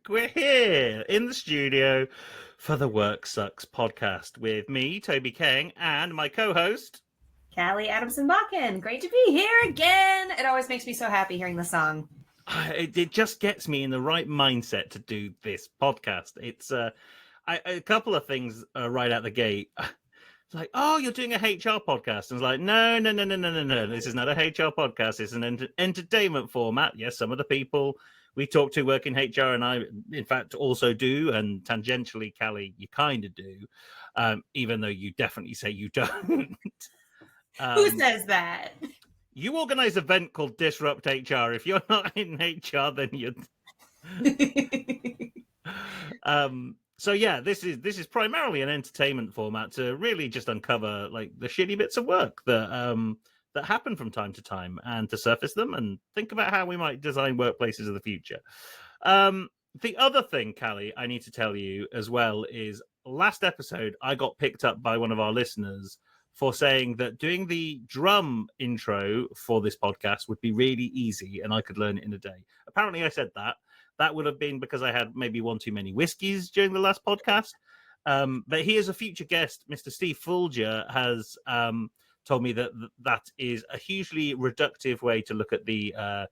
We're here in the studio for the Work Sucks podcast with me, Toby Kang, and my co-host, Callie Adamson-Bakken. Great to be here again. It always makes me so happy hearing the song. It just gets me in the right mindset to do this podcast. It's a couple of things right out the gate. It's like, oh, you're doing a HR podcast. And it's like, no. This is not a HR podcast. It's an entertainment format. Yes, some of the people we talk to work in HR, and I, in fact, also do. And tangentially, Callie, you kind of do, even though you definitely say you don't. Who says that? You organize an event called Disrupt HR. If you're not in HR, then you're. So yeah, this is primarily an entertainment format to really just uncover like the shitty bits of work that happen from time to time, and to surface them and think about how we might design workplaces of the future. The other thing, Callie, I need to tell you as well is last episode I got picked up by one of our listeners for saying that doing the drum intro for this podcast would be really easy and I could learn it in a day. Apparently I said that. That would have been because I had maybe one too many whiskeys during the last podcast. But he is a future guest. Mr. Steve Folger has told me that is a hugely reductive way to look at the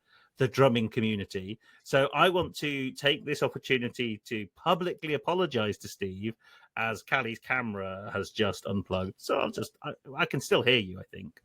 drumming community. So I want to take this opportunity to publicly apologize to Steve, as Callie's camera has just unplugged. So I can still hear you, I think.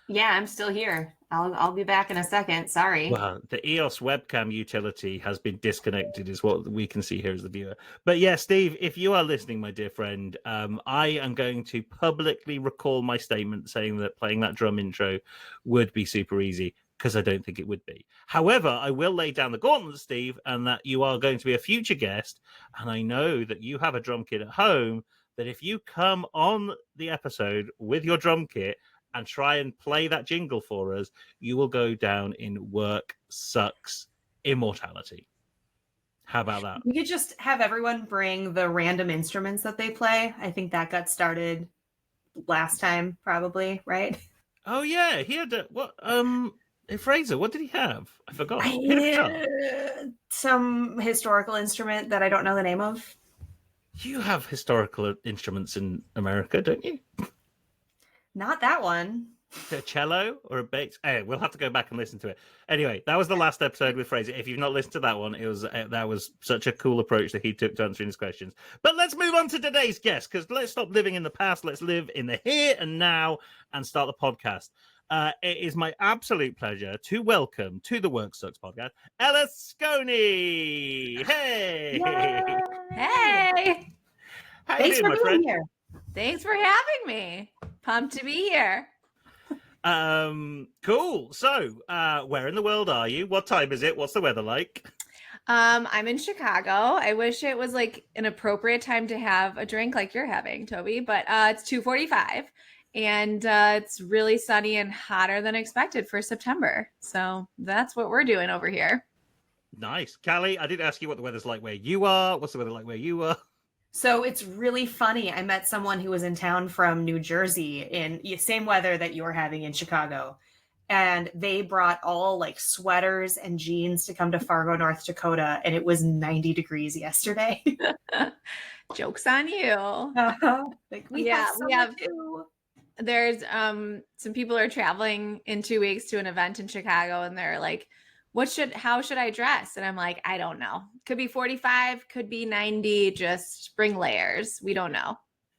Yeah, I'm still here. I'll be back in a second. Sorry. Well, the EOS webcam utility has been disconnected, is what we can see here as the viewer. But yeah, Steve, if you are listening, my dear friend, I am going to publicly recall my statement saying that playing that drum intro would be super easy, because I don't think it would be. However, I will lay down the gauntlet, Steve, and that you are going to be a future guest, and I know that you have a drum kit at home, that if you come on the episode with your drum kit and try and play that jingle for us, you will go down in Work Sucks immortality. How about that? We could just have everyone bring the random instruments that they play. I think that got started last time, probably, right? Oh yeah, he had Fraser, what did he have? I forgot. Some historical instrument that I don't know the name of. You have historical instruments in America, don't you? Not that one. A cello or a bass? Hey, we'll have to go back and listen to it. Anyway, that was the last episode with Fraser. If you've not listened to that one, that was such a cool approach that he took to answering his questions. But let's move on to today's guest, because let's stop living in the past. Let's live in the here and now and start the podcast. It is my absolute pleasure to welcome to the Work Sucks podcast, Elles Skony. Hey! Yay! Hey! How you doing, my friend? Here. Thanks for having me. Pumped to be here. Cool. So, where in the world are you? What time is it? What's the weather like? I'm in Chicago. I wish it was like an appropriate time to have a drink like you're having, Toby, but it's 2:45 and it's really sunny and hotter than expected for September. So that's what we're doing over here. Nice. Callie, I didn't ask you what the weather's like where you are. What's the weather like where you are? So it's really funny. I met someone who was in town from New Jersey in the same weather that you're having in Chicago. And they brought all like sweaters and jeans to come to Fargo, North Dakota. And it was 90 degrees yesterday. Joke's on you. Like we have too. There's some people are traveling in 2 weeks to an event in Chicago, and they're like, how should I dress? And I'm like, I don't know. Could be 45, could be 90. Just bring layers. We don't know.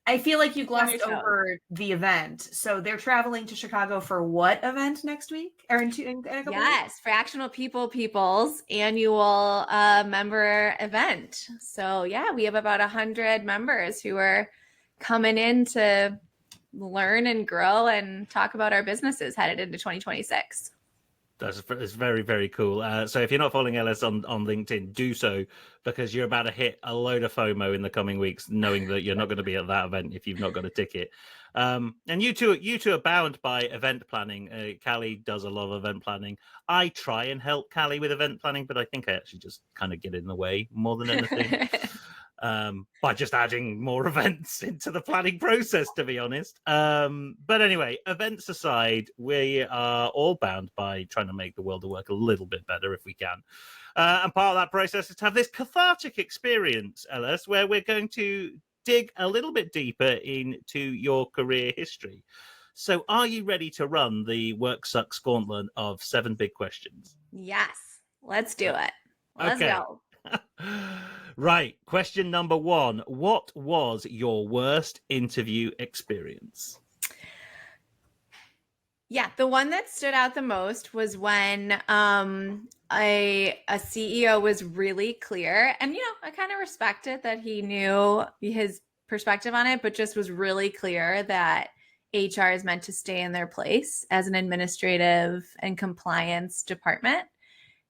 I feel like you glossed over the event. So they're traveling to Chicago for what event next week? Or in a couple weeks? Fractional People's annual member event. So yeah, we have about 100 members who are coming in to learn and grow and talk about our businesses headed into 2026. That's very, very cool. So if you're not following Elles on LinkedIn, do so, because you're about to hit a load of FOMO in the coming weeks, knowing that you're not going to be at that event if you've not got a ticket. And you two are bound by event planning. Callie does a lot of event planning. I try and help Callie with event planning, but I think I actually just kind of get in the way more than anything. by just adding more events into the planning process, to be honest. But anyway, events aside, we are all bound by trying to make the world of work a little bit better if we can. And part of that process is to have this cathartic experience, Ellis, where we're going to dig a little bit deeper into your career history. So are you ready to run the Work Sucks Gauntlet of 7 big questions? Yes, let's do it. Let's Okay. go. Right. Question number 1. What was your worst interview experience? Yeah, the one that stood out the most was when a CEO was really clear, and I kind of respected that he knew his perspective on it, but just was really clear that HR is meant to stay in their place as an administrative and compliance department.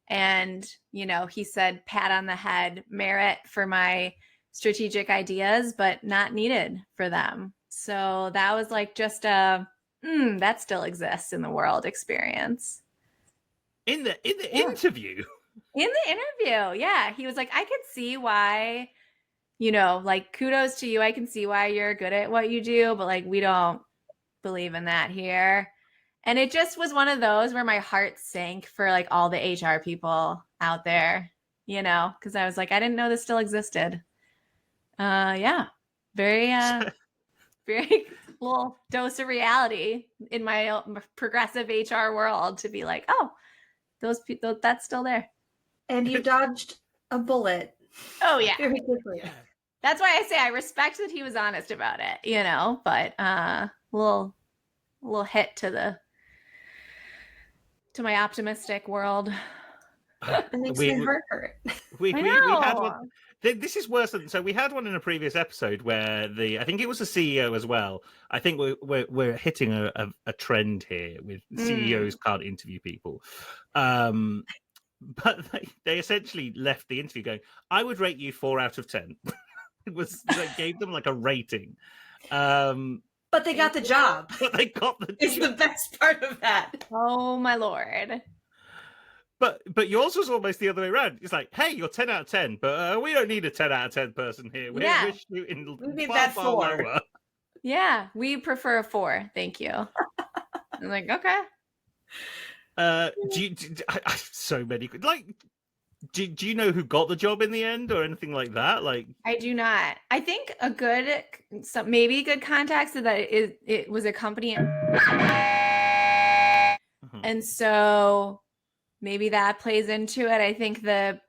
And, he said, pat on the head, merit for my strategic ideas, but not needed for them. So that was like just that still exists in the world experience. In the interview? In the interview, yeah. He was like, I could see why, like, kudos to you. I can see why you're good at what you do, but like, we don't believe in that here. And it just was one of those where my heart sank for like all the HR people out there, because I was like, I didn't know this still existed. Yeah, very, very little dose of reality in my progressive HR world to be like, oh, those people, that's still there. And you dodged a bullet. Oh yeah, very quickly. Yeah. That's why I say I respect that he was honest about it, but little hit to my optimistic world. It makes my heart hurt. We I had know. one. This is worse than, so we had one in a previous episode where I think it was a CEO as well. I think we're hitting a trend here with CEOs can't interview people. But they essentially left the interview going, I would rate you 4 out of 10. They gave them like a rating. But they got the job. But they got the It's the best part of that. Oh my Lord. But yours was almost the other way around. It's like, hey, you're 10 out of 10, but we don't need a 10 out of 10 person here. We're shooting We need far, that far 4. lower. Yeah, we prefer a 4. Thank you. I'm like, okay. So many. Like, do you know who got the job in the end or anything like that? Like, I do not. I think maybe good context is that it was a company, and so maybe that plays into it. I think the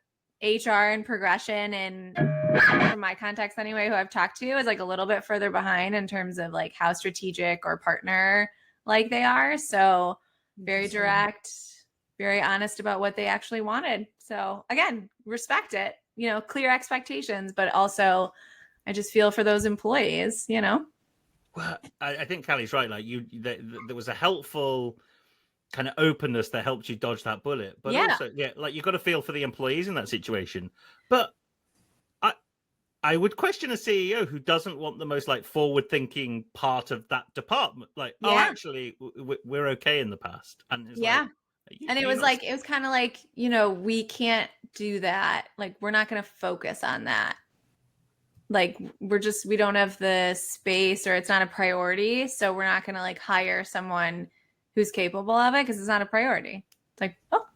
HR and progression, and from my context anyway, who I've talked to, is like a little bit further behind in terms of like how strategic or partner like they are. So very direct, very honest about what they actually wanted. So again, respect it, clear expectations, but also I just feel for those employees, Well, I think Callie's right. Like there was a helpful kind of openness that helped you dodge that bullet, but also, like you got to feel for the employees in that situation. But I would question a CEO who doesn't want the most like forward-thinking part of that department. Like, oh, actually, we're okay in the past, and it's like, and it was like, it was kind of like, we can't do that. Like, we're not going to focus on that. Like, we don't have the space, or it's not a priority. So we're not going to like hire someone who's capable of it because it's not a priority. It's like, oh.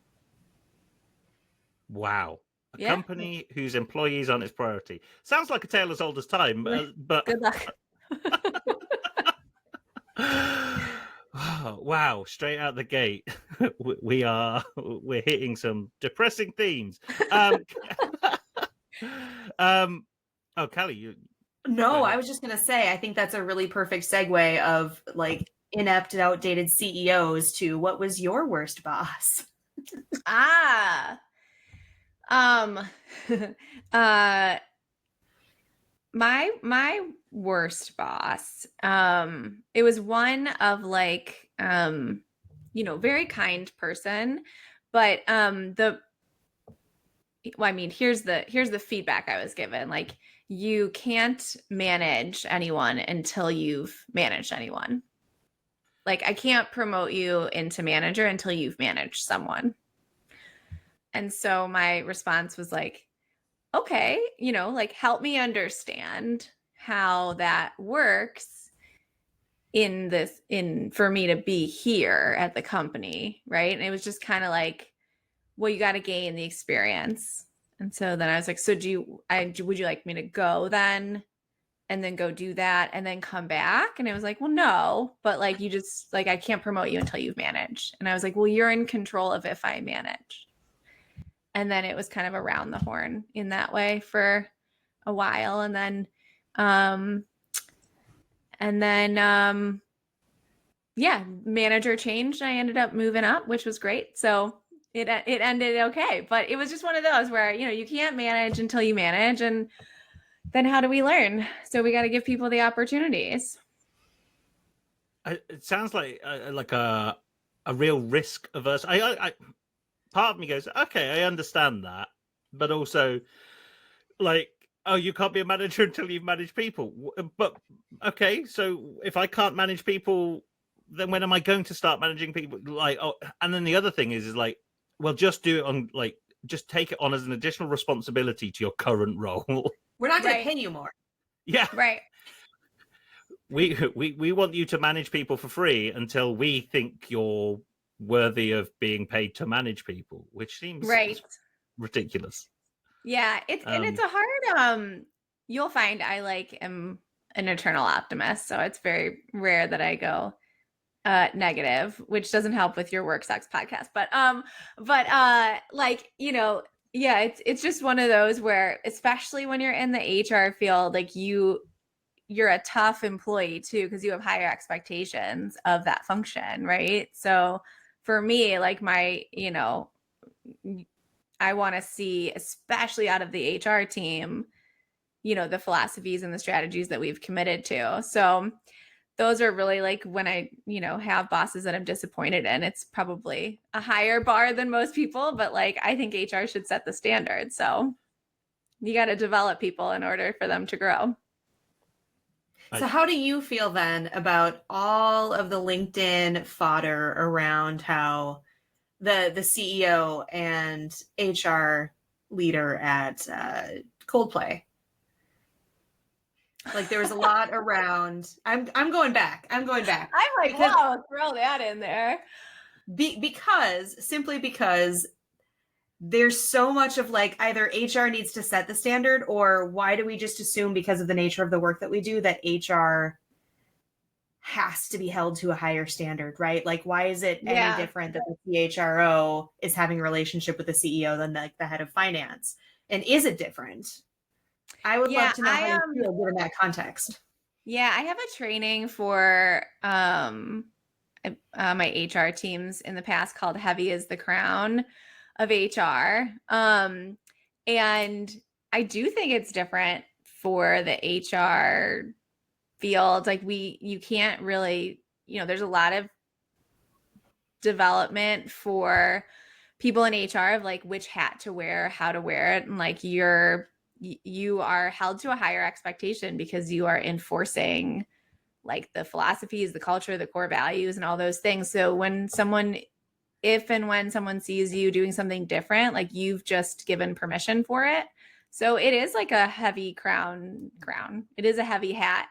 Wow. A company whose employees aren't its priority. Sounds like a tale as old as time, but good luck. Wow, straight out the gate, we're hitting some depressing themes. Oh, Callie, you. No, I was just gonna say, I think that's a really perfect segue of like inept and outdated CEOs to what was your worst boss? My worst boss, it was one of like, very kind person, but here's the feedback I was given. Like, you can't manage anyone until you've managed anyone. Like, I can't promote you into manager until you've managed someone. And so my response was like, okay, like help me understand how that works for me to be here at the company, right? And it was just kind of like, well, you got to gain the experience. And so then I was like, so would you like me to go then? And then go do that and then come back? And it was like, well, no, but like, you just like, I can't promote you until you've managed. And I was like, well, you're in control of if I manage. And then it was kind of around the horn in that way for a while. And then, yeah, manager changed. I ended up moving up, which was great. So it ended okay. But it was just one of those where, you can't manage until you manage. And then how do we learn? So we got to give people the opportunities. It sounds like a real risk averse. I part of me goes, okay, I understand that, but also like, oh, you can't be a manager until you've managed people. But okay, so if I can't manage people, then when am I going to start managing people? Like, oh, and then the other thing is like, well, just do it on like, just take it on as an additional responsibility to your current role. We're not going Right. to pay you more. Yeah, Right. We want you to manage people for free until we think you're worthy of being paid to manage people, which seems Right. ridiculous. Yeah, and it's a hard you'll find I am an eternal optimist, so it's very rare that I go negative, which doesn't help with your work sucks podcast. But yeah, it's just one of those where, especially when you're in the HR field, like you're a tough employee too, because you have higher expectations of that function, right? So for me, like I want to see, especially out of the HR team, the philosophies and the strategies that we've committed to. So those are really like when I, have bosses that I'm disappointed in, it's probably a higher bar than most people, but like, I think HR should set the standard. So you got to develop people in order for them to grow. So how do you feel then about all of the LinkedIn fodder around how the CEO and HR leader at Coldplay? Like there was a lot around. I'm going back. I'm like, because, whoa, throw that in there. Simply because there's so much of like either HR needs to set the standard, or why do we just assume because of the nature of the work that we do that HR has to be held to a higher standard, right? Like, why is it any different that the CHRO is having a relationship with the CEO than like the head of finance? And is it different? I would love to know how you feel given that context. Yeah, I have a training for my HR teams in the past called Heavy is the Crown of HR. And I do think it's different for the HR field. Like you can't really, there's a lot of development for people in HR of like which hat to wear, how to wear it. And like you are held to a higher expectation because you are enforcing like the philosophies, the culture, the core values, and all those things. So if and when someone sees you doing something different, like you've just given permission for it. So it is like a heavy crown. It is a heavy hat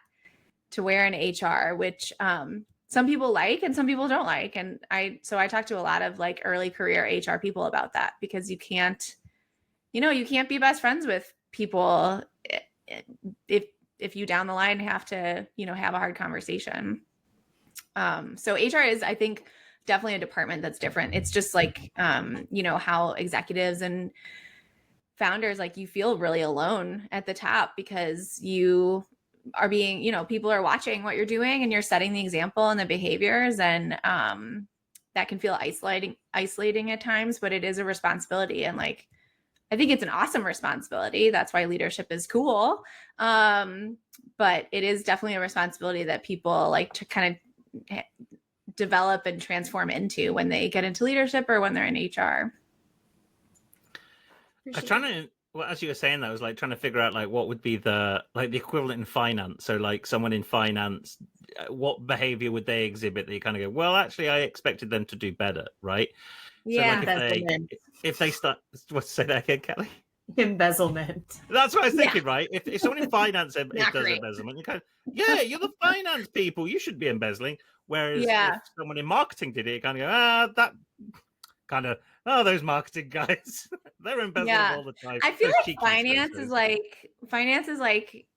to wear in HR, which some people like and some people don't like. And I talked to a lot of like early career HR people about that, because you can't be best friends with people if you down the line have to, have a hard conversation. So HR is, I think, definitely a department that's different. It's just like, how executives and founders, like you feel really alone at the top because you are being, people are watching what you're doing and you're setting the example and the behaviors, and that can feel isolating at times, but it is a responsibility. And like, I think it's an awesome responsibility. That's why leadership is cool. But it is definitely a responsibility that people like to kind of develop and transform into when they get into leadership or when they're in HR. I was trying to, as you were saying that, I was like trying to figure out like what would be the equivalent in finance. So like someone in finance, what behavior would they exhibit that you kind of go, well, actually, I expected them to do better, right? Yeah. So like if they start, what, say that again, Kelly? Embezzlement. That's what I was Yeah. thinking, right? If someone in finance does great. embezzlement, you kind of, yeah, you're the finance people. You should be embezzling. Whereas Yeah. if someone in marketing did it, you kind of go, that kind of, those marketing guys, they're embezzling Yeah. all the time. I feel Those like cheeky finance expenses. is like,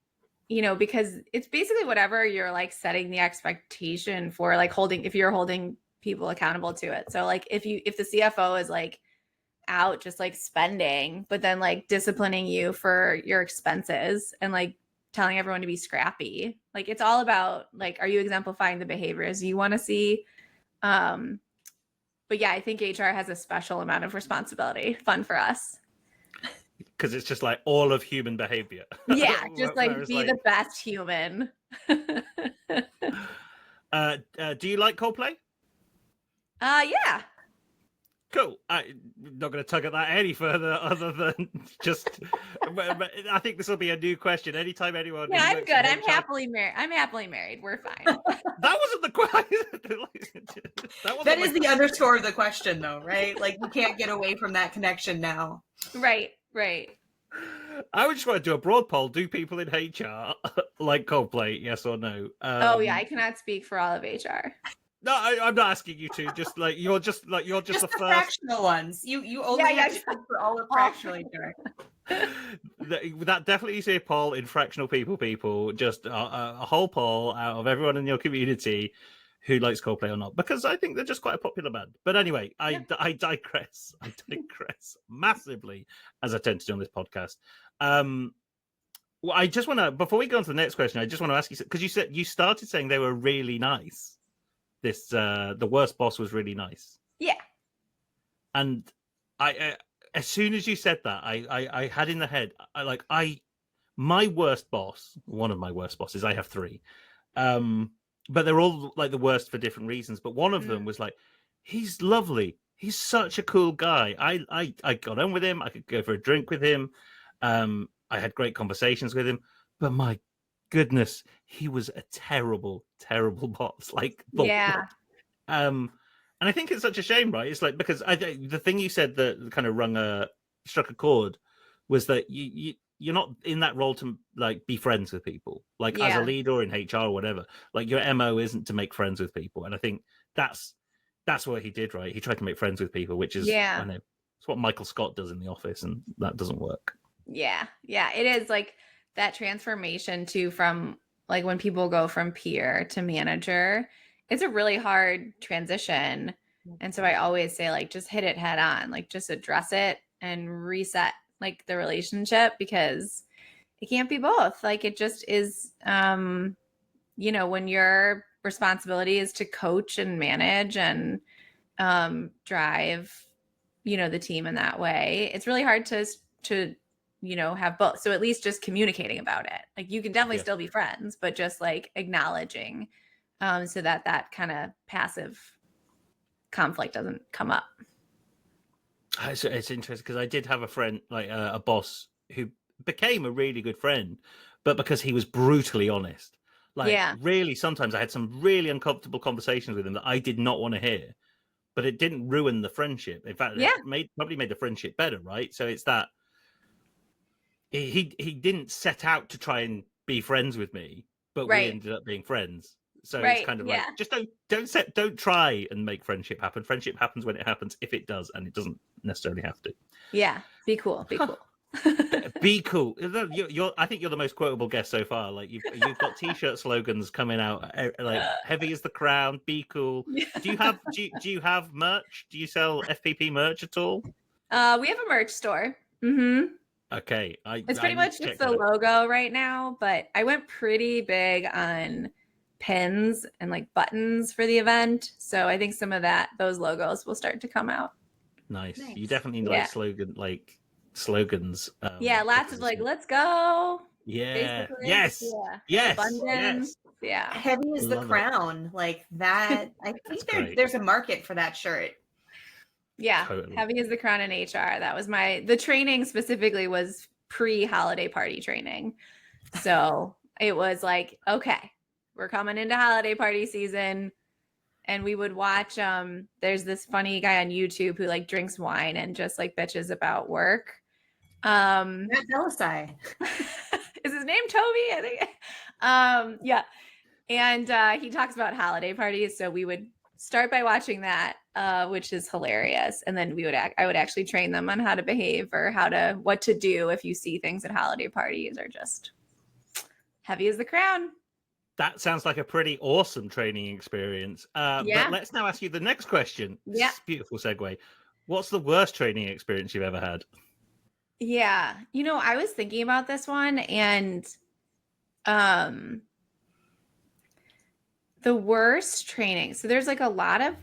because it's basically whatever you're like setting the expectation for, like if you're holding people accountable to it. So like if the CFO is like out just like spending, but then like disciplining you for your expenses and like telling everyone to be scrappy, like it's all about like, are you exemplifying the behaviors you want to see? But yeah, I think HR has a special amount of responsibility. Fun for us. Because it's just like all of human behavior. Yeah, just like Whereas, be the best human. Do you like Coldplay? Yeah. Cool. I'm not going to tug at that any further, other than just. But I think this will be a new question. Anytime anyone. Yeah, who I'm works good. in I'm HR happily married. We're fine. That wasn't the question. That is the underscore of the question, though, right? Like, you can't get away from that connection now. Right. I would just want to do a broad poll. Do people in HR like Coldplay? Yes or no? Oh yeah, I cannot speak for all of HR. No, I'm not asking you to. Just like you're just the the first. fractional ones. You only have to speak for all of fractional HR. That definitely is a poll in fractional people. Just a whole poll out of everyone in your community who likes Coldplay or not, because I think they're just quite a popular band. But anyway, I digress. I digress massively, as I tend to do on this podcast. Well, I just want to, before we go on to the next question, I just want to ask you, because you started saying they were really nice. The worst boss was really nice. Yeah. And I as soon as you said that, I had in the head, my worst boss, one of my worst bosses, I have 3. But they're all like the worst for different reasons. But one of them was like, he's lovely. He's such a cool guy. I got on with him. I could go for a drink with him. I had great conversations with him. But my goodness, he was a terrible, terrible boss. Like, Yeah. And I think it's such a shame, right? It's like, because the thing you said that kind of struck a chord was that you're not in that role to like be friends with people, like as a leader or in HR or whatever. Like your MO isn't to make friends with people, and I think that's what he did, right? He tried to make friends with people, which is I know it's what Michael Scott does in The Office, and that doesn't work. Yeah, it is like that transformation too, from like when people go from peer to manager. It's a really hard transition, and so I always say like just hit it head on, like just address it and reset like the relationship, because it can't be both. Like it just is, when your responsibility is to coach and manage and drive, the team in that way, it's really hard to have both. So at least just communicating about it. Like you can definitely still be friends, but just like acknowledging, so that kind of passive conflict doesn't come up. It's interesting because I did have a friend, like a boss, who became a really good friend, but because he was brutally honest. Like, really, sometimes I had some really uncomfortable conversations with him that I did not want to hear, but it didn't ruin the friendship. In fact, it probably made the friendship better, right? So it's that he didn't set out to try and be friends with me, but we ended up being friends. So it's kind of like, just don't try and make friendship happen. Friendship happens when it happens, if it does, and it doesn't necessarily have to. Yeah, be cool. Be cool. Be cool. I think you're the most quotable guest so far. Like you've got t-shirt slogans coming out, like heavy is the crown, be cool. Do you have merch? Do you sell FPP merch at all? We have a merch store. Okay, it's pretty much just the logo right now, but I went pretty big on pins and like buttons for the event, so I think some of those logos will start to come out. Nice. You definitely need slogans. Lots of like, let's go. Yeah. Basically. Yes. Yes. Abundance. Yes. Yeah. Heavy is the crown. Like that. I think there's a market for that shirt. Yeah. Totally. Heavy is the crown in HR. That was the training specifically was pre-holiday party training. So it was like, okay, we're coming into holiday party season. And we would watch, there's this funny guy on YouTube who like drinks wine and just like bitches about work. Matt Delasai. Is his name Toby? I think. Yeah. And he talks about holiday parties. So we would start by watching that, which is hilarious. And then I would actually train them on how to behave or what to do if you see things at holiday parties are just heavy as the crown. That sounds like a pretty awesome training experience. Yeah. But let's now ask you the next question. Yeah. Beautiful segue. What's the worst training experience you've ever had? Yeah. I was thinking about this one, and the worst training. So there's a lot of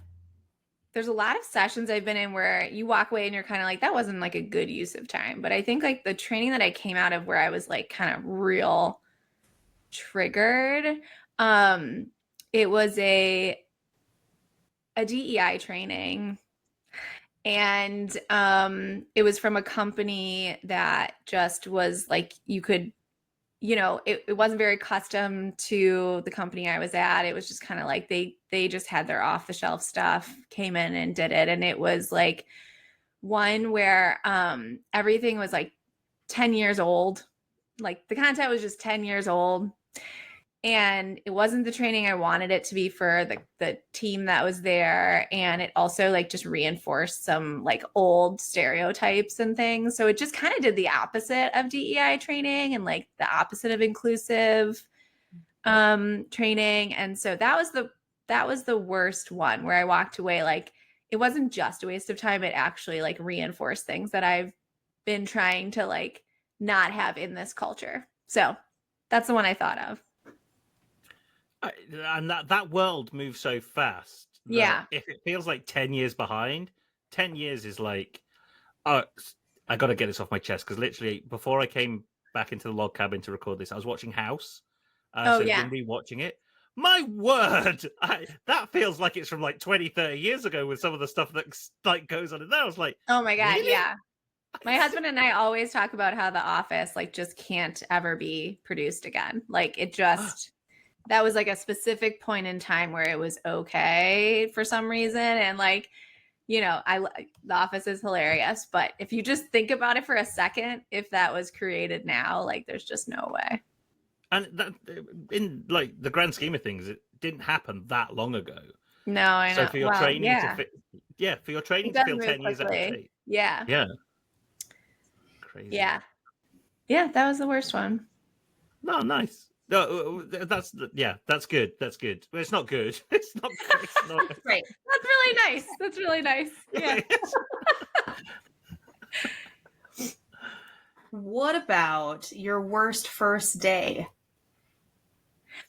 sessions I've been in where you walk away and you're kind of like, that wasn't like a good use of time. But I think like the training that I came out of where I was like kind of real triggered, it was a DEI training. And it was from a company that just was like, you could, it wasn't very custom to the company I was at. It was just kind of like they just had their off the shelf stuff, came in and did it. And it was like one where everything was like 10 years old. Like the content was just 10 years old. And it wasn't the training I wanted it to be for the team that was there. And it also like just reinforced some like old stereotypes and things. So it just kind of did the opposite of DEI training and like the opposite of inclusive training. And so that was the worst one where I walked away like it wasn't just a waste of time. It actually like reinforced things that I've been trying to like not have in this culture. So that's the one I thought of. And that world moves so fast. Yeah. If it feels like 10 years behind, 10 years is like, oh, I got to get this off my chest. Because literally, before I came back into the log cabin to record this, I was watching House. So yeah. I've been rewatching it. My word, that feels like it's from like 20, 30 years ago with some of the stuff that like goes on in there. I was like, oh my God, really? yeah. My husband and I always talk about how The Office like just can't ever be produced again. Like it just... that was like a specific point in time where it was okay for some reason. And like, The Office is hilarious, but if you just think about it for a second, if that was created now, like there's just no way. And that in like the grand scheme of things, it didn't happen that long ago. No, I know. So for your training for your training to feel 10 years out of date. Yeah. Yeah. Crazy. Yeah. Yeah, that was the worst one. No, nice. No, that's good. That's good. But it's not good. It's not Right. That's really nice. That's really nice. Yeah. What about your worst first day?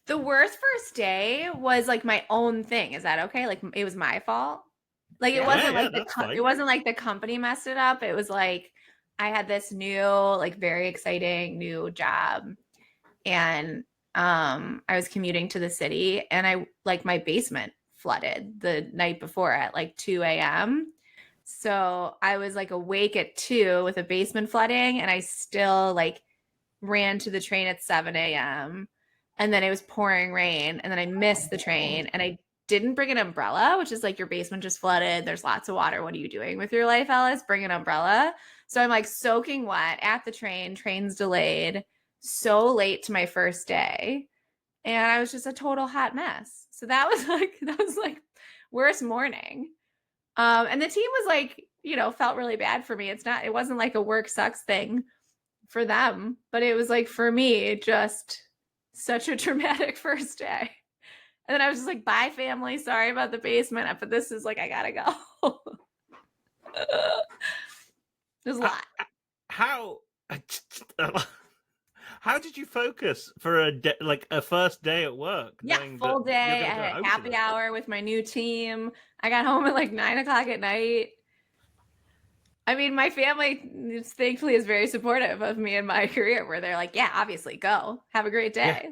The worst first day was like my own thing. Is that okay? Like it was my fault. Like it wasn't it wasn't like the company messed it up. It was like I had this new, like very exciting new job, and I was commuting to the city, and my basement flooded the night before at like 2 a.m. So I was like awake at 2 with a basement flooding, and I still like ran to the train at 7 a.m. And then it was pouring rain, and then I missed the train, and I didn't bring an umbrella, which is like your basement just flooded. There's lots of water. What are you doing with your life, Ellis? Bring an umbrella. So I'm like soaking wet at the train. Train's delayed. So late to my first day. And I was just a total hot mess. So that was like worst morning. And the team was like, felt really bad for me. It wasn't like a work sucks thing for them, but it was like for me, just such a traumatic first day. And then I was just like, bye family. Sorry about the basement, but this is like, I gotta go. There's a lot. How did you focus for a first day at work? Yeah, full day. I had a happy hour with my new team. I got home at like 9 o'clock at night. I mean, my family thankfully is very supportive of me and my career, where they're like, yeah, obviously go. Have a great day.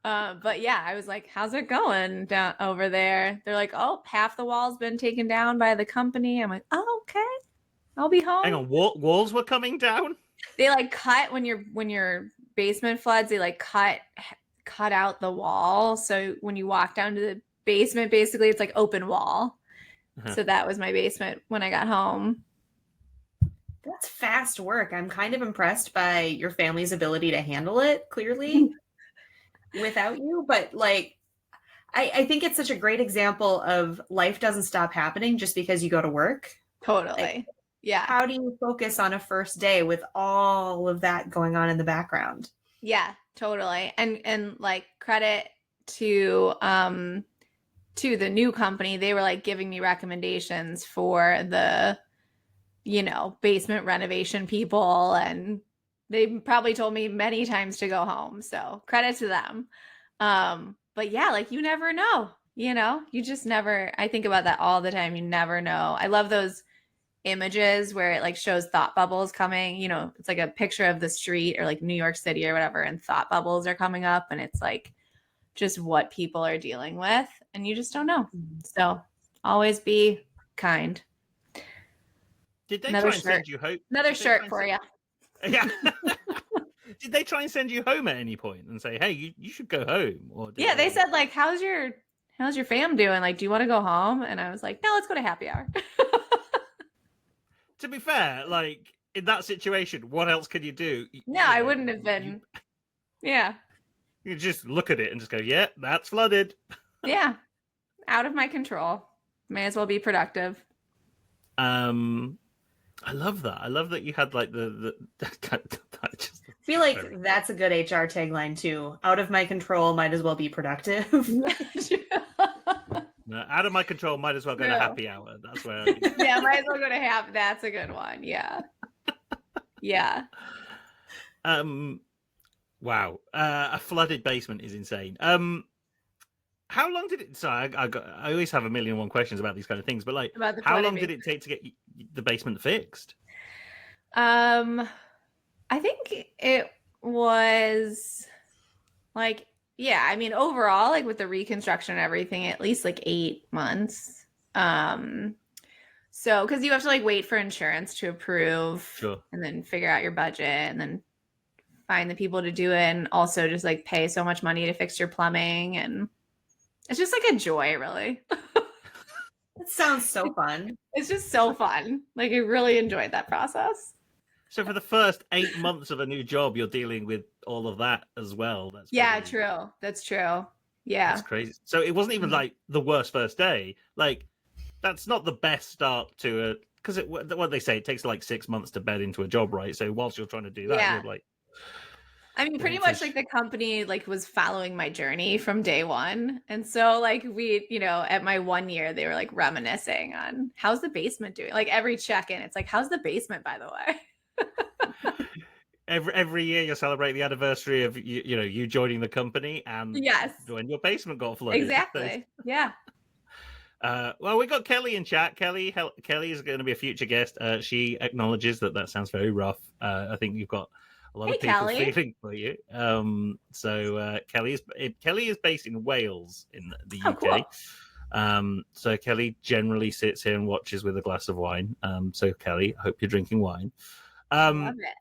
Yeah. But yeah, I was like, how's it going down over there? They're like, oh, half the wall's been taken down by the company. I'm like, oh, okay. I'll be home. Hang on, walls were coming down? They like cut when your basement floods, they like cut out the wall. So when you walk down to the basement, basically it's like open wall. Uh-huh. So that was my basement when I got home. That's fast work. I'm kind of impressed by your family's ability to handle it, clearly, without you. But like, I think it's such a great example of life doesn't stop happening just because you go to work. Totally. Like, Yeah. how do you focus on a first day with all of that going on in the background? Yeah, totally. And like credit to the new company, they were like giving me recommendations for the, you know, basement renovation people, and they probably told me many times to go home. So credit to them. But yeah, like you never know, you know, you just never, I think about that all the time. You never know. I love those images where it like shows thought bubbles coming, you know, it's like a picture of the street or like New York City or whatever, and thought bubbles are coming up, and it's like just what people are dealing with, and you just don't know. So always be kind. Did they Another try and shirt. send you home? Another Did they try shirt and for send- you. Yeah. Did they try and send you home at any point and say, "Hey, you should go home"? Or did Yeah, they said like, how's your fam doing? Like, do you want to go home? And I was like, no, let's go to happy hour. To be fair, like in that situation, what else can you do? No, I wouldn't have been. Yeah. You just look at it and just go, "Yeah, that's flooded." Yeah. Out of my control. May as well be productive. I love that. I love that you had like the just I feel like that's a good HR tagline too. Out of my control, might as well be productive. no, out of my control. Might as well go to True. happy hour. That's where. Yeah, might as well go to happy. That's a good one. Yeah. Yeah. Wow. A flooded basement is insane. How long did it? Sorry, I always have a million and one questions about these kind of things, but like, About the how flooded long did it take to get the basement fixed? I think it was like, yeah, I mean, overall, like with the reconstruction and everything, at least like 8 months. So, because you have to like wait for insurance to approve, Sure. and then figure out your budget, and then find the people to do it, and also just like pay so much money to fix your plumbing, and it's just like a joy, really. It sounds so fun. It's just so fun. Like I really enjoyed that process. So for the first 8 months of a new job, you're dealing with all of that as well. That's Yeah, pretty, true. That's true. Yeah. That's crazy. So it wasn't even like the worst first day. Like that's not the best start to a because what they say it takes like 6 months to bed into a job, right? So whilst you're trying to do that, Yeah. you're like. I mean, pretty much like the company like was following my journey from day one. And so like we, you know, at my 1 year, they were like reminiscing on how's the basement doing? Like every check-in, it's like, how's the basement, by the way? Every year you celebrate the anniversary of you joining the company and Yes. when your basement got flooded. Exactly. Yeah. Well, we got Kelly in chat. Kelly is going to be a future guest. She acknowledges that sounds very rough. I think you've got a lot of people Kelly. feeling for you. So Kelly is based in Wales in the UK. Cool. So Kelly generally sits here and watches with a glass of wine. So Kelly, I hope you're drinking wine. Love it.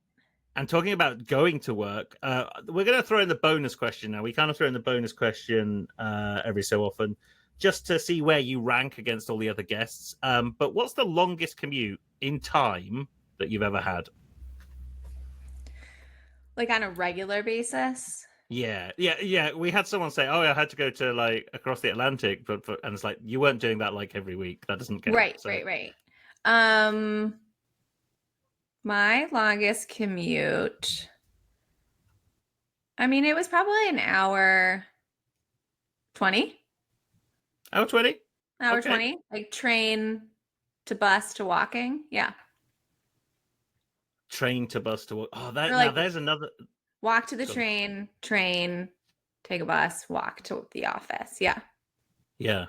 And talking about going to work, we're going to throw in the bonus question now. We kind of throw in the bonus question every so often just to see where you rank against all the other guests. But what's the longest commute in time that you've ever had? Like on a regular basis? Yeah. We had someone say, "Oh, I had to go to like across the Atlantic," and it's like you weren't doing that like every week. That doesn't count. Right. My longest commute, I mean, it was probably an hour 20. Hour 20? Hour Okay. 20, like train to bus to walking. Yeah. Train to bus to work. Oh, Or, now like, there's another. walk to the Go on. train, take a bus, walk to the office. Yeah. Yeah.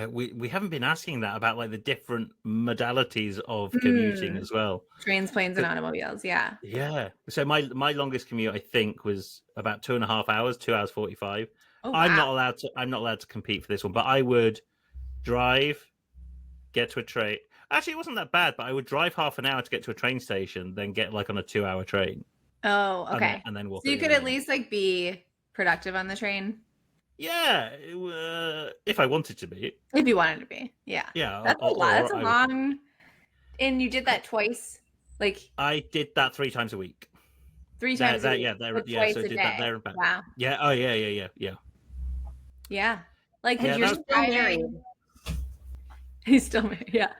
We haven't been asking that about like the different modalities of commuting as well. Trains, planes, and automobiles. Yeah. Yeah. So my longest commute I think was about 2.5 hours, 2 hours 45. Oh, I'm wow. not allowed to compete for this one, but I would drive, get to a train. Actually, it wasn't that bad, but I would drive half an hour to get to a train station, then get like on a 2-hour train. Oh, okay. And then walk. So you could at least like be productive on the train. Yeah, if I wanted to be. If you wanted to be. Yeah. Yeah. That's a lot. That's a long. And you did that twice Like I did that 3 times a week. 3 times a week, Yeah, but yeah. twice So I a did that day. there and back. Wow. Yeah. Oh, yeah. Yeah. Like And Yeah, you're that still married. He's still married. Yeah.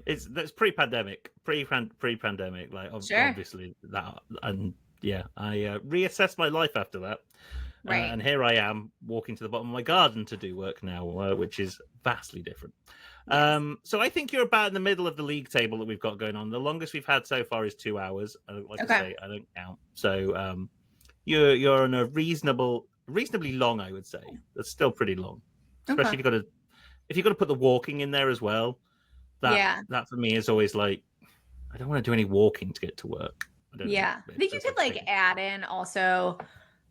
That's pre-pandemic, pre-pandemic. Like Sure. obviously that, and yeah, I reassessed my life after that, Right. and here I am walking to the bottom of my garden to do work now, which is vastly different. Yes. So I think you're about in the middle of the league table that we've got going on. The longest we've had so far is 2 hours. Like Okay. I say, I don't count. So you're on a reasonably long, I would say. That's still pretty long, especially Okay. if you've got to put the walking in there as well. Yeah. That for me is always like, I don't want to do any walking to get to work. I don't know. Yeah. I think you It's could like like add in also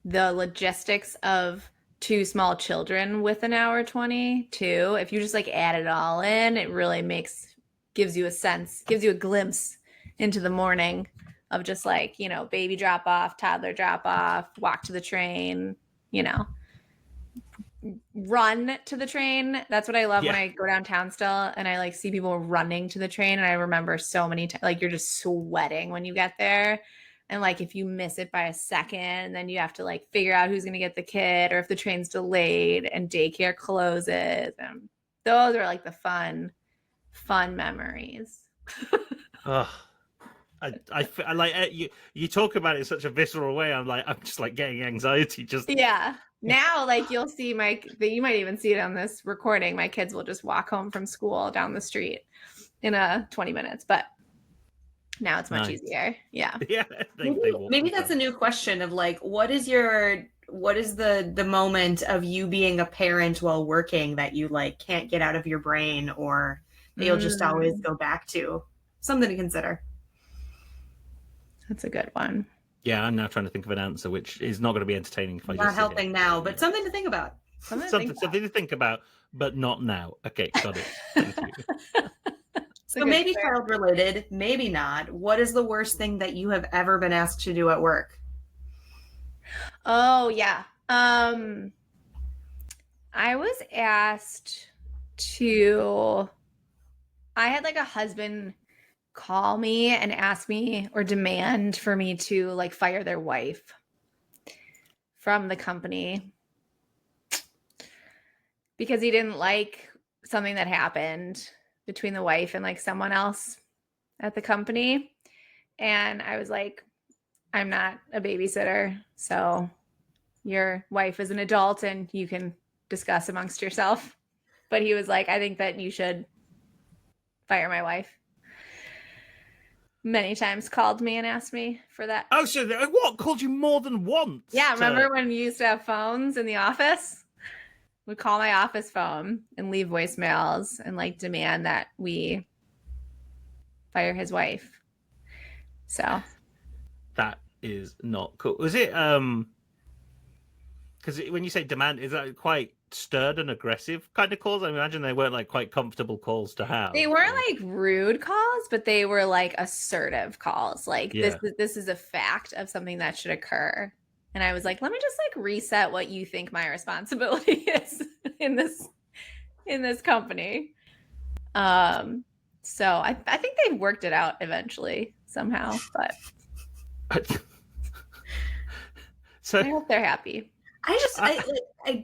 the logistics of 2 small children with an hour 20 too. If you just like add it all in, it really gives you a glimpse into the morning of just like, you know, baby drop off, toddler drop off, walk to the train, you know, run to the train. That's what I love when Yeah. I go downtown still and I like see people running to the train. And I remember so many times, like you're just sweating when you get there. And like if you miss it by a second, then you have to like figure out who's going to get the kid or if the train's delayed and daycare closes. And those are like the fun memories. Oh, I like you talk about it in such a visceral way. I'm just like getting anxiety. Just Yeah. Now, like you'll see you might even see it on this recording. My kids will just walk home from school down the street in 20 minutes, but now it's much easier. Yeah. Yeah. Maybe that's a new question of like, what is the moment of you being a parent while working that you like can't get out of your brain or that you'll just always go back to? Something to consider. That's a good one. Yeah, I'm now trying to think of an answer, which is not going to be entertaining if I Not just helping now, but something to think about. something to think about, but not now. Okay, got it. Thank you. So maybe child related, maybe not. What is the worst thing that you have ever been asked to do at work? Oh yeah. I was asked I had like a husband call me and ask me or demand for me to like fire their wife from the company because he didn't like something that happened between the wife and like someone else at the company. And I was like, I'm not a babysitter, so your wife is an adult and you can discuss amongst yourself. But he was like, I think that you should fire my wife. Many times called me and asked me for that. Oh, so what? Called you more than once? Yeah, remember when you used to have phones in the office? Would call my office phone and leave voicemails and like demand that we fire his wife. So that is not cool. Was it because when you say demand, is that quite stern and aggressive kind of calls? I imagine they weren't like quite comfortable calls to have. They weren't like rude calls, but they were like assertive calls. Like this is a fact of something that should occur. And I was like, let me just like reset what you think my responsibility is in this company. So I think they worked it out eventually somehow, but so I hope they're happy.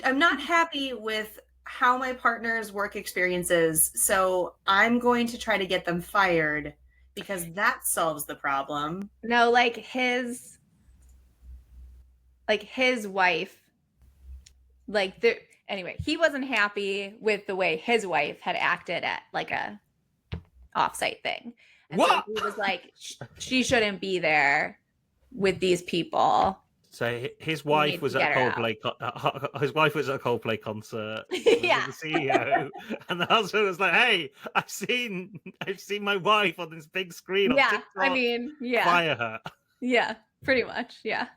I'm not happy with how my partner's work experience is, so I'm going to try to get them fired because that solves the problem. No, like his wife, anyway, he wasn't happy with the way his wife had acted at like a offsite thing. And what? So he was like, she shouldn't be there with these people. So his wife was at a Coldplay. His wife was at a Coldplay concert. Yeah, the CEO, and the husband was like, "Hey, I've seen my wife on this big screen on TikTok. I mean, yeah, fire her." Yeah, pretty much. Yeah,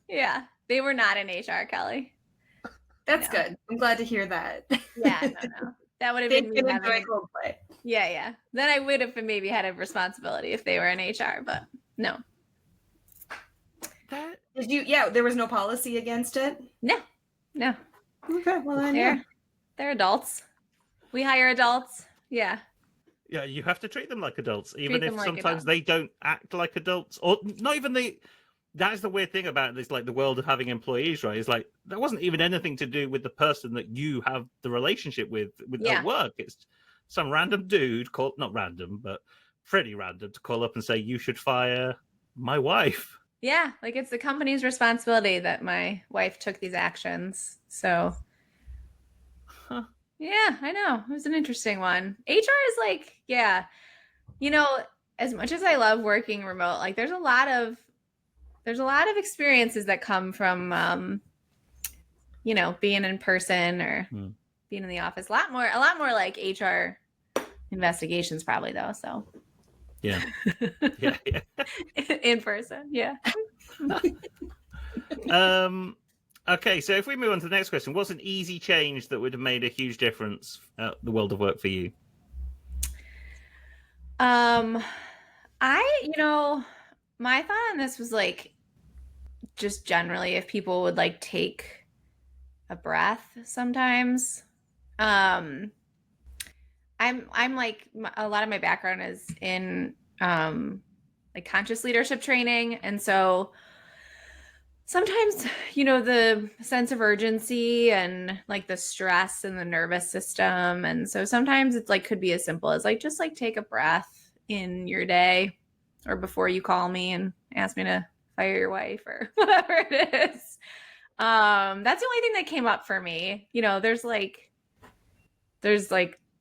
yeah. They were not in HR, Kelly. That's good. I'm glad to hear that. Yeah, no. That would have been me having Coldplay. Yeah. Then I would have maybe had a responsibility if they were in HR, but no. Did you? Yeah, there was no policy against it. No. Okay, well then they're adults. We hire adults. Yeah. Yeah, you have to treat them like adults, even them if like sometimes adults. they don't act like adults, or not even they. That's the weird thing about this, like the world of having employees, right? Is like that wasn't even anything to do with the person that you have the relationship with Yeah. at work. It's some random dude called, not random, but pretty random, to call up and say you should fire my wife. Yeah, like it's the company's responsibility that my wife took these actions. So Huh. yeah, I know. It was an interesting one. HR is like, yeah, you know, as much as I love working remote, like there's a lot of experiences that come from being in person or being in the office. A lot more like HR investigations probably though. So Yeah. Yeah. in person. Yeah. Okay, so if we move on to the next question, what's an easy change that would have made a huge difference at the world of work for you? My thought on this was like just generally if people would like take a breath sometimes. I'm like a lot of my background is in like conscious leadership training, and so sometimes the sense of urgency and like the stress and the nervous system, and so sometimes it's like could be as simple as like just like take a breath in your day or before you call me and ask me to fire your wife or whatever it is. That's the only thing that came up for me. There's like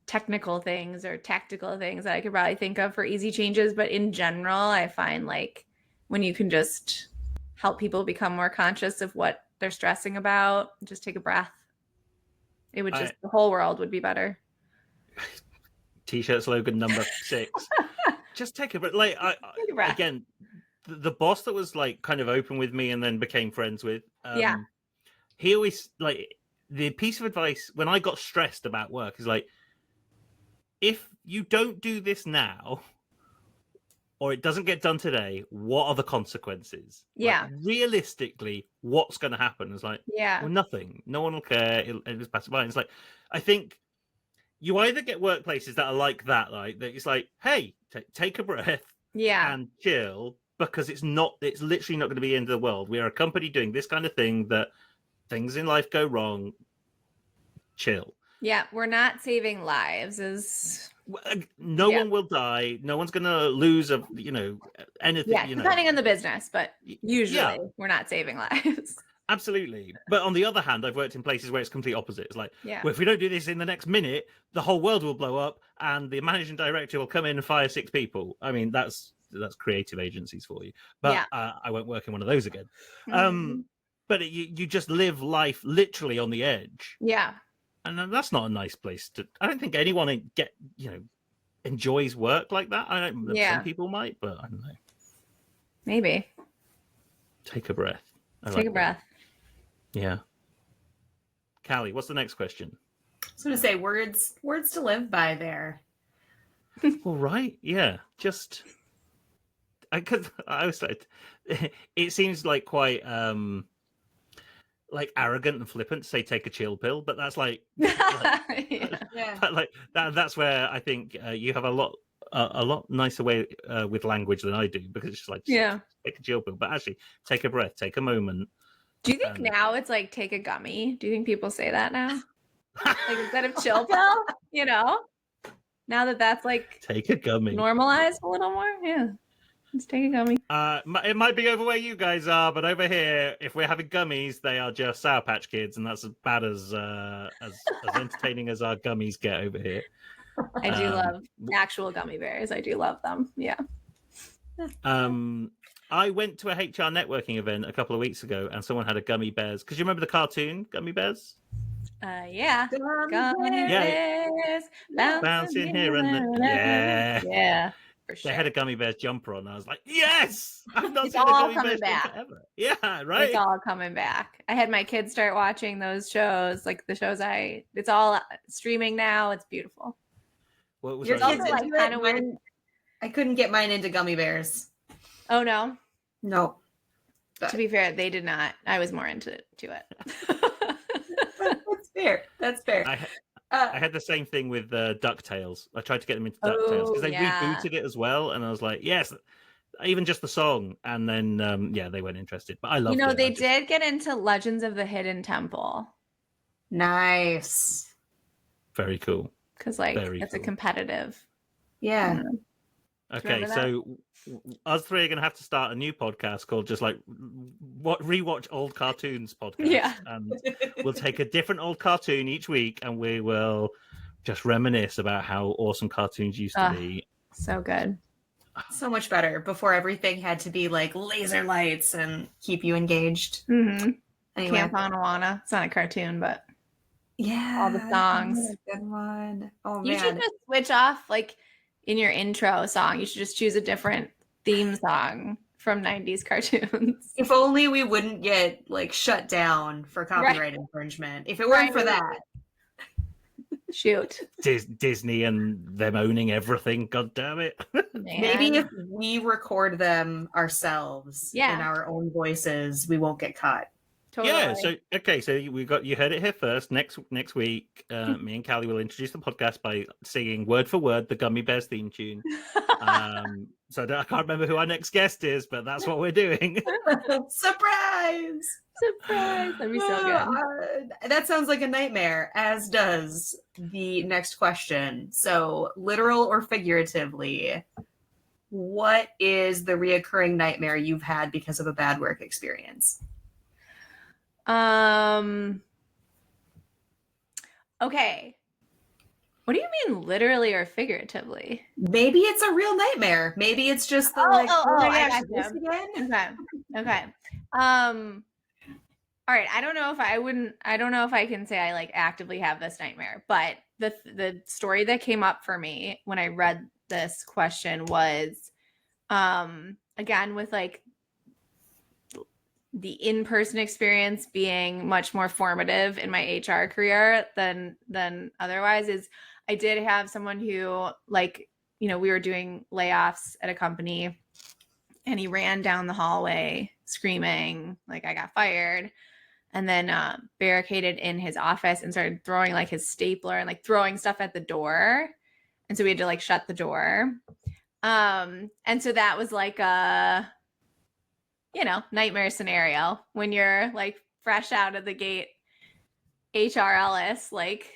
technical things or tactical things that I could probably think of for easy changes, but in general I find like when you can just help people become more conscious of what they're stressing about, just take a breath, it would just the whole world would be better. T-shirt slogan number 6. Just take a breath. Like Take a breath. Again, the boss that was like kind of open with me and then became friends with, he always like the piece of advice when I got stressed about work is like, if you don't do this now or it doesn't get done today, what are the consequences? Yeah. Like, realistically, what's going to happen? It's like, well, nothing. No one will care. It'll just pass by. It's like, I think you either get workplaces that are like that, like that it's like, hey, take a breath and chill, because it's literally not going to be the end of the world. We are a company doing this kind of thing, that things in life go wrong. Chill. Yeah, we're not saving lives. No one will die. No one's going to lose anything. Yeah, depending on the business, but usually we're not saving lives. Absolutely. But on the other hand, I've worked in places where it's complete opposite. It's like, well, if we don't do this in the next minute, the whole world will blow up and the managing director will come in and fire 6 people. I mean, that's creative agencies for you. But I won't work in one of those again. But you just live life literally on the edge. Yeah. And that's not a nice place to. I don't think anyone enjoys work like that. I don't. Some people might, but I don't know. Maybe. Take a breath. Take a breath. Yeah. Callie, what's the next question? I was going to say words to live by there. All right. Yeah. Just. Because I was like, it seems like quite like arrogant and flippant to say take a chill pill, but that's like that's where I think you have a lot nicer way with language than I do, because it's just like take a chill pill, but actually take a breath, take a moment. Do you think now it's like take a gummy? Do you think people say that now? Like instead of chill pill, now that's like take a gummy normalized a little more? Yeah. Let's take a gummy. It might be over where you guys are, but over here, if we're having gummies, they are just Sour Patch Kids, and that's as bad as entertaining as our gummies get over here. I do love actual gummy bears. I do love them. Yeah. I went to a HR networking event a couple of weeks ago, and someone had a gummy bears. Because you remember the cartoon Gummy Bears? Yeah. Gummy bears bouncing here and there. Yeah. For sure. They had a Gummy Bears jumper on. I was like, yes! I've not it's seen all a Gummy coming Bears back. Ever. Yeah, right? It's all coming back. I had my kids start watching those shows, like the shows it's all streaming now. It's beautiful. What was Your kids like kind of weird. I couldn't get mine into gummy bears. Oh, no? No. But to be fair, they did not. I was more into it. That's fair. That's fair. I had the same thing with DuckTales. I tried to get them into DuckTales because they rebooted it as well, and I was like, yes, even just the song. And then, yeah, they weren't interested. But I loved it. They did get into Legends of the Hidden Temple. Nice. Very cool. Because it's a competitive. Yeah. Okay, so us three are going to have to start a new podcast called just like rewatch old cartoons podcast. Yeah. And we'll take a different old cartoon each week and we will just reminisce about how awesome cartoons used to be. So good. So much better before everything had to be like laser lights and keep you engaged. Mm-hmm. Anyway. Camp on Awana. It's not a cartoon, but yeah, all the songs. Good one. Oh man. You should just switch off like in your intro song. You should just choose a different theme song from 90s cartoons. If only we wouldn't get like shut down for copyright infringement. If it weren't for that. Shoot. Disney and them owning everything. God damn it. Maybe if we record them ourselves in our own voices, we won't get caught. Totally. Yeah, so you heard it here first. Next week, me and Callie will introduce the podcast by singing word for word the Gummy Bears theme tune. So I can't remember who our next guest is, but that's what we're doing. Surprise! That'd be so good. That sounds like a nightmare, as does the next question. So, literal or figuratively, what is the reoccurring nightmare you've had because of a bad work experience? Okay. What do you mean literally or figuratively? Maybe it's a real nightmare. Maybe it's just the I got this again. Okay. All right. I don't know if I can say I like actively have this nightmare, but the story that came up for me when I read this question was again with like the in-person experience being much more formative in my HR career than otherwise. Is I did have someone who like, we were doing layoffs at a company and he ran down the hallway screaming like I got fired, and then barricaded in his office and started throwing like his stapler and like throwing stuff at the door. And so we had to like shut the door. And so that was like a nightmare scenario when you're like fresh out of the gate, HRLS, like,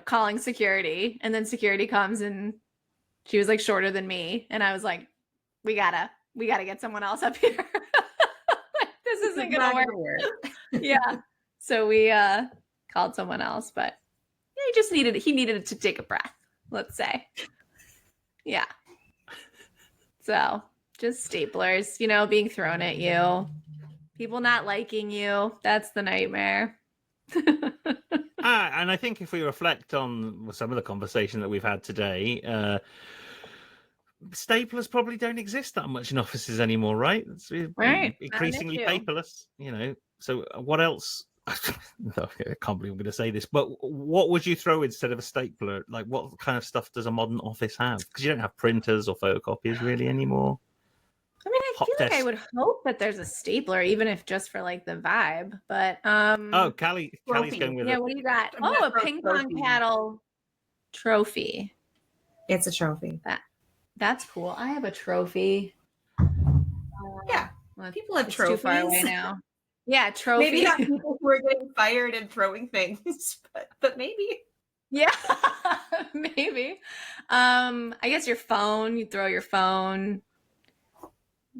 calling security, and then security comes and she was like shorter than me. And I was like, we gotta get someone else up here. This isn't gonna work. Yeah. So we called someone else, but he needed to take a breath, let's say. Yeah. So just staplers, being thrown at you, people not liking you. That's the nightmare. And I think if we reflect on some of the conversation that we've had today, staplers probably don't exist that much in offices anymore, right? It's right. Increasingly paperless, So what else? I can't believe I'm going to say this, but what would you throw instead of a stapler? Like, what kind of stuff does a modern office have? Because you don't have printers or photocopiers really anymore. I mean, I feel like I would hope that there's a stapler, even if just for like the vibe. But Callie's going with what do you got? A ping pong paddle trophy. It's a trophy. That's cool. I have a trophy. Yeah, people have trophies. Too far away now. Yeah, trophy. Maybe not people who are getting fired and throwing things, but maybe. Yeah, maybe. I guess your phone. You throw your phone.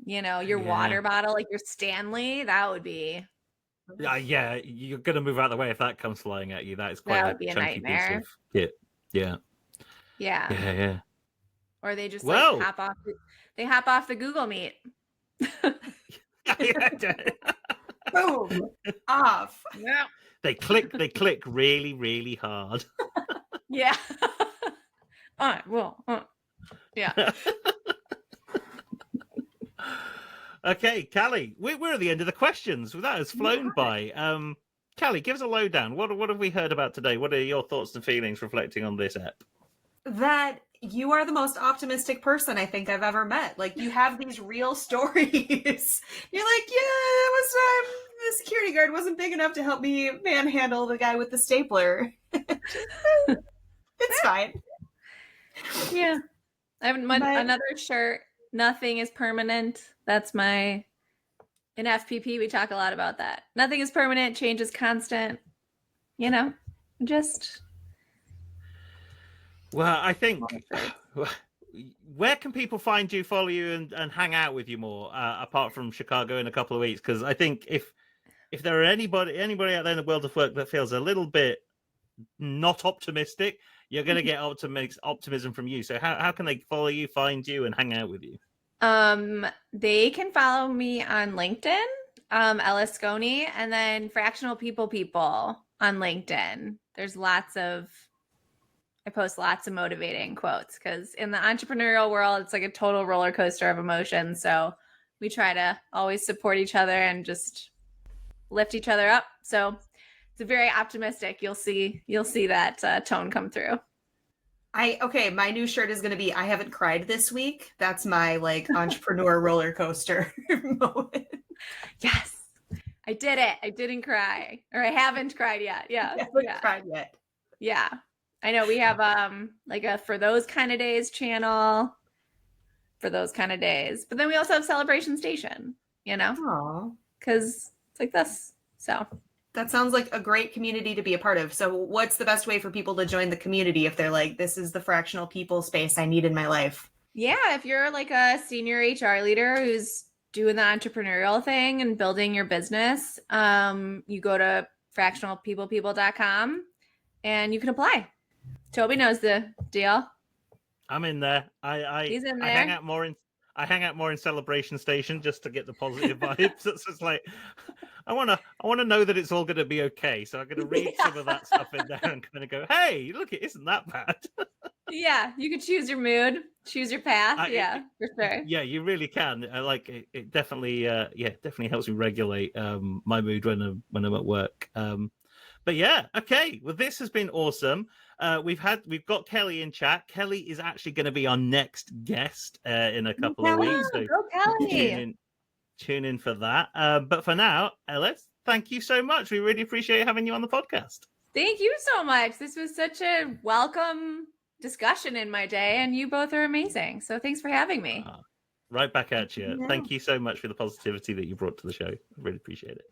Your water bottle, like your Stanley. That would be. Yeah, you're gonna move out of the way if that comes flying at you. That is quite a nightmare. Piece of kit. Yeah. Yeah. Or they just hop off. They hop off the Google Meet. Boom, off. Yeah. They click really, really hard. Yeah. Yeah. Okay, Callie, we're at the end of the questions. That has flown by. Callie, give us a lowdown. What have we heard about today? What are your thoughts and feelings reflecting on this app? That you are the most optimistic person I think I've ever met. Like, you have these real stories. You're like, yeah, the security guard wasn't big enough to help me manhandle the guy with the stapler. It's fine. Yeah. I have another shirt. Nothing is permanent. That's in FPP, we talk a lot about that. Nothing is permanent. Change is constant. Just. Well, I think, where can people find you, follow you, and hang out with you more, apart from Chicago in a couple of weeks? Because I think if there are anybody out there in the world of work that feels a little bit not optimistic, you're going to get optimism from you. So how can they follow you, find you, and hang out with you? They can follow me on LinkedIn, Elles Skony, and then Fractional People on LinkedIn. I post lots of motivating quotes because in the entrepreneurial world, it's like a total roller coaster of emotions. So we try to always support each other and just lift each other up. So it's very optimistic. You'll see that tone come through. My new shirt is going to be, I haven't cried this week. That's my entrepreneur roller coaster moment. Yes. I did it. I didn't cry, or I haven't cried yet. Yeah. I haven't cried yet. Yeah. I know we have a For Those Kind of Days channel for those kind of days. But then we also have Celebration Station, Aww. Because it's like this. So that sounds like a great community to be a part of. So what's the best way for people to join the community if they're like, this is the fractional people space I need in my life? Yeah, if you're like a senior HR leader who's doing the entrepreneurial thing and building your business, you go to fractionalpeople.com and you can apply. Toby knows the deal. I'm in there. He's in there. I hang out more in Celebration Station just to get the positive vibes. It's just like I want to know that it's all going to be okay. So I'm going to read some of that stuff in there and kind of go, "Hey, look, it isn't that bad." Yeah, you can choose your mood, choose your path. For sure. Yeah, you really can. It definitely definitely helps me regulate my mood when I'm at work. But yeah, okay. Well, this has been awesome. We've got Kelly in chat. Kelly is actually going to be our next guest in a couple of weeks. So go Kelly. Tune in for that. But for now, Elles, thank you so much. We really appreciate having you on the podcast. Thank you so much. This was such a welcome discussion in my day, and you both are amazing. So thanks for having me. Right back at you. Thank you so much for the positivity that you brought to the show. I really appreciate it.